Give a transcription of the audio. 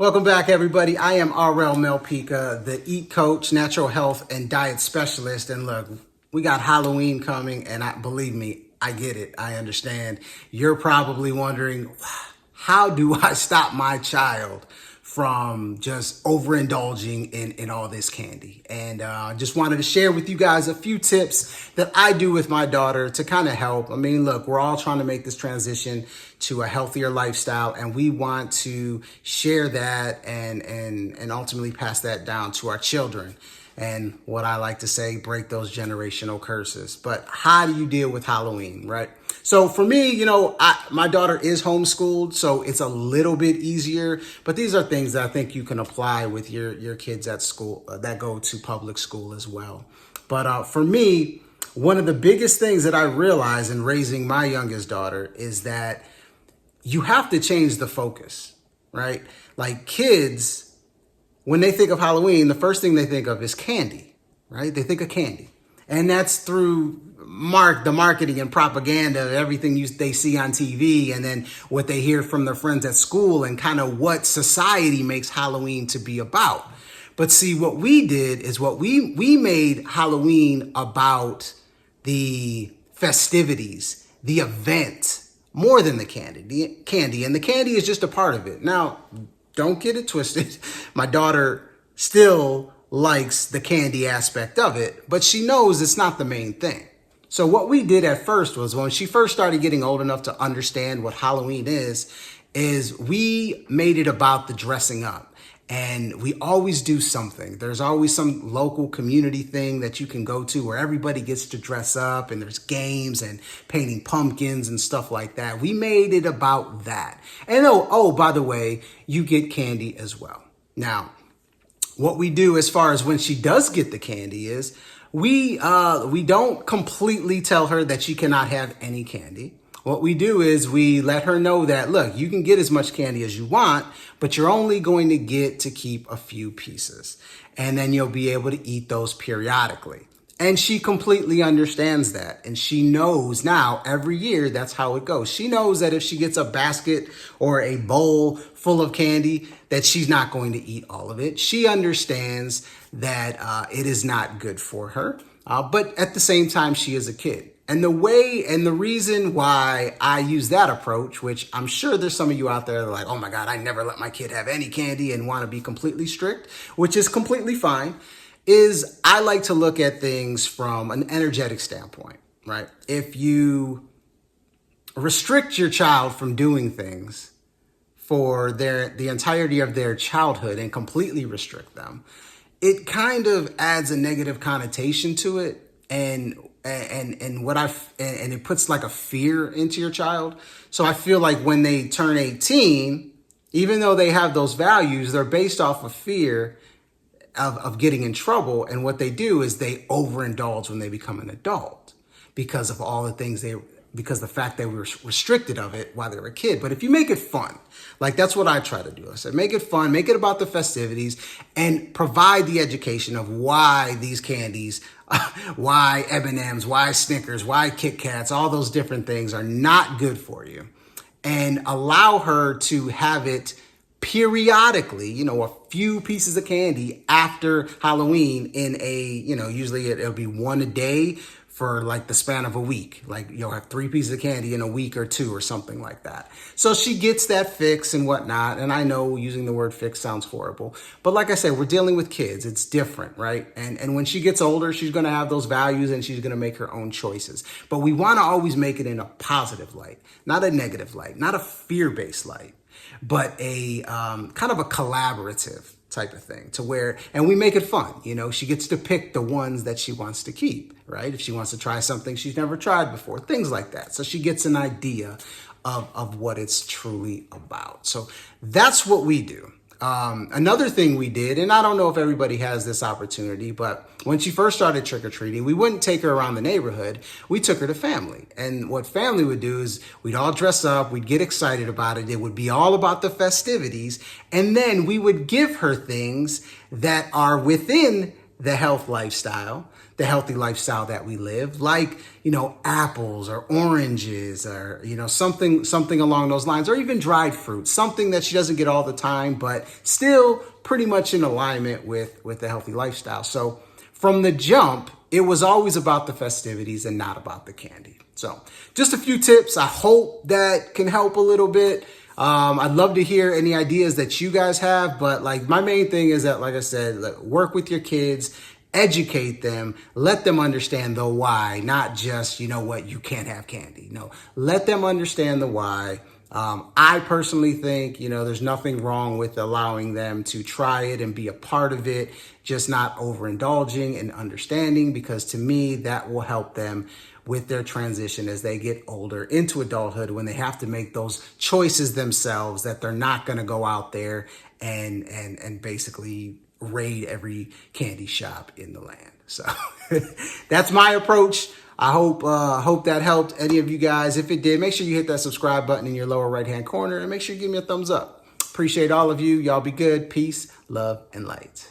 Welcome back, everybody. I am RL Melpica, the Eat Coach, Natural Health and Diet Specialist. And look, we got Halloween coming, and believe me, I get it. I understand. You're probably wondering, how do I stop my child from just overindulging in all this candy? And I just wanted to share with you guys a few tips that I do with my daughter to kind of help. I mean, look, we're all trying to make this transition to a healthier lifestyle, and we want to share that and ultimately pass that down to our children. And what I like to say, break those generational curses. But how do you deal with Halloween, right? So for me, my daughter is homeschooled, so it's a little bit easier. But these are things that I think you can apply with your kids at school that go to public school as well. But for me, one of the biggest things that I realized in raising my youngest daughter is that you have to change the focus, right? Like kids, when they think of Halloween, the first thing they think of is candy, right? They think of candy. And that's through the marketing and propaganda, everything they see on TV, and then what they hear from their friends at school, and kind of what society makes Halloween to be about. But see, what we did is we made Halloween about the festivities, the event, more than the candy. And the candy is just a part of it. Now, don't get it twisted. My daughter still likes the candy aspect of it, but she knows it's not the main thing. So what we did at first was, when she first started getting old enough to understand what Halloween is we made it about the dressing up. And we always do something. There's always some local community thing that you can go to where everybody gets to dress up, and there's games and painting pumpkins and stuff like that. We made it about that. And by the way, you get candy as well. Now, what we do as far as when she does get the candy is we don't completely tell her that she cannot have any candy. What we do is we let her know that, look, you can get as much candy as you want, but you're only going to get to keep a few pieces. And then you'll be able to eat those periodically. And she completely understands that. And she knows now every year that's how it goes. She knows that if she gets a basket or a bowl full of candy, that she's not going to eat all of it. She understands that it is not good for her. But at the same time, she is a kid. And the reason why I use that approach, which I'm sure there's some of you out there that are like, oh my God, I never let my kid have any candy, and want to be completely strict, which is completely fine, is I like to look at things from an energetic standpoint, right? If you restrict your child from doing things for the entirety of their childhood and completely restrict them, it kind of adds a negative connotation to it, and it puts like a fear into your child. So I feel like when they turn 18, even though they have those values, they're based off of fear of getting in trouble. And what they do is they overindulge when they become an adult because of all the things because the fact they were restricted of it while they were a kid. But if you make it fun, like that's what I try to do. I said, make it fun, make it about the festivities, and provide the education of why these candies, why M&Ms, why Snickers, why Kit Kats, all those different things are not good for you. And allow her to have it periodically, a few pieces of candy after Halloween in usually it'll be one a day for like the span of a week. Like you'll have 3 pieces of candy in a week or 2 or something like that. So she gets that fix and whatnot. And I know using the word fix sounds horrible, but like I said, we're dealing with kids. It's different, right? And when she gets older, she's going to have those values and she's going to make her own choices. But we want to always make it in a positive light, not a negative light, not a fear-based light, but a kind of a collaborative type of thing, to where, and we make it fun. She gets to pick the ones that she wants to keep, right? If she wants to try something she's never tried before, things like that. So she gets an idea of what it's truly about. So that's what we do. Another thing we did, and I don't know if everybody has this opportunity, but when she first started trick-or-treating, we wouldn't take her around the neighborhood. We took her to family. And what family would do is we'd all dress up, we'd get excited about it. It would be all about the festivities. And then we would give her things that are within the health lifestyle the healthy lifestyle that we live, like, apples or oranges or, something along those lines, or even dried fruit, something that she doesn't get all the time, but still pretty much in alignment with the healthy lifestyle. So from the jump, it was always about the festivities and not about the candy. So just a few tips. I hope that can help a little bit. I'd love to hear any ideas that you guys have, but like my main thing is that, like I said, work with your kids, educate them, let them understand the why, not just, you can't have candy. No, let them understand the why. I personally think, there's nothing wrong with allowing them to try it and be a part of it, just not overindulging and understanding, because to me, that will help them with their transition as they get older into adulthood, when they have to make those choices themselves, that they're not going to go out there and basically raid every candy shop in the land. So that's my approach. I hope that helped any of you guys. If it did, make sure you hit that subscribe button in your lower right-hand corner and make sure you give me a thumbs up. Appreciate all of you. Y'all be good. Peace, love, and light.